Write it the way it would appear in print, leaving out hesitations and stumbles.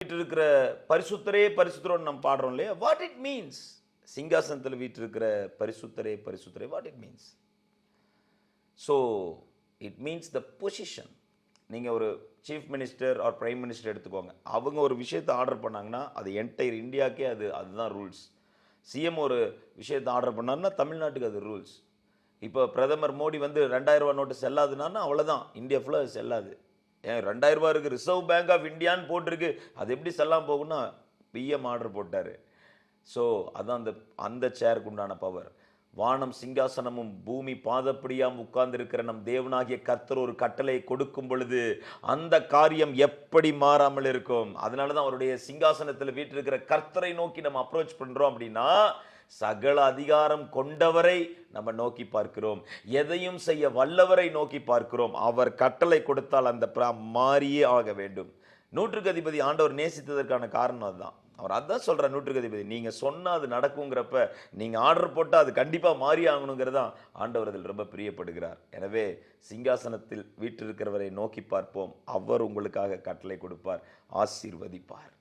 வீற்றிருக்கிற பரிசுத்தரே பரிசுத்தரோன்னு நம்ம பாடுறோம் இல்லையா? What it means? சிங்காசனத்தில் வீற்றிருக்கிற பரிசுத்தரே பரிசுத்தரே, what it means? So it means the position. நீங்கள் ஒரு chief minister or prime minister எடுத்துக்கோங்க. அவங்க ஒரு விஷயத்தை ஆர்டர் பண்ணாங்கன்னா அது என்டையர் இந்தியாவுக்கே அதுதான் ரூல்ஸ். சிஎம் ஒரு விஷயத்தை ஆர்டர் பண்ணாருன்னா தமிழ்நாட்டுக்கு அது ரூல்ஸ். இப்போ பிரதமர் மோடி வந்து 2000 ரூபா நோட்டு செல்லாதுன்னா அவ்வளோதான், இந்தியா ஃபுல்லாக செல்லாது. ஏன் 2000 ரூபா இருக்குது, ரிசர்வ் பேங்க் ஆஃப் இந்தியான்னு போட்டிருக்கு, அது எப்படி செல்லாம போகும்னா பிஎம் ஆர்டர் போட்டார். ஸோ அதான் அந்த சேருக்கு உண்டான பவர். வானம் சிங்காசனமும் பூமி பாதப்படியாம் உட்கார்ந்திருக்கிற நம் தேவனாகிய கர்த்தர் ஒரு கட்டளை கொடுக்கும் பொழுது அந்த காரியம் எப்படி மாறாமல் இருக்கும்? அதனால தான் அவருடைய சிங்காசனத்தில் வீற்றிருக்கிற கர்த்தரை நோக்கி நம்ம அப்ரோச் பண்றோம். அப்படின்னா சகல அதிகாரம் கொண்டவரை நம்ம நோக்கி பார்க்கிறோம், எதையும் செய்ய வல்லவரை நோக்கி பார்க்கிறோம். அவர் கட்டளை கொடுத்தால் அந்த மாறியே ஆக வேண்டும். நூற்றுக்கு அதிபதி ஆண்டவர் நேசித்ததற்கான காரணம் அதுதான். அவர் அதான் சொல்கிறார், நூற்றுக்கு அதிபதி நீங்கள் சொன்னால் அது நடக்குங்கிறப்ப நீங்கள் ஆர்டர் போட்டால் அது கண்டிப்பாக மாறி ஆகணுங்கிறதான் ஆண்டவர் அதில் ரொம்ப பிரியப்படுகிறார். எனவே சிங்காசனத்தில் வீற்றிருக்கிறவரை நோக்கி பார்ப்போம், அவர் உங்களுக்காக கட்டளை கொடுப்பார், ஆசீர்வதிப்பார்.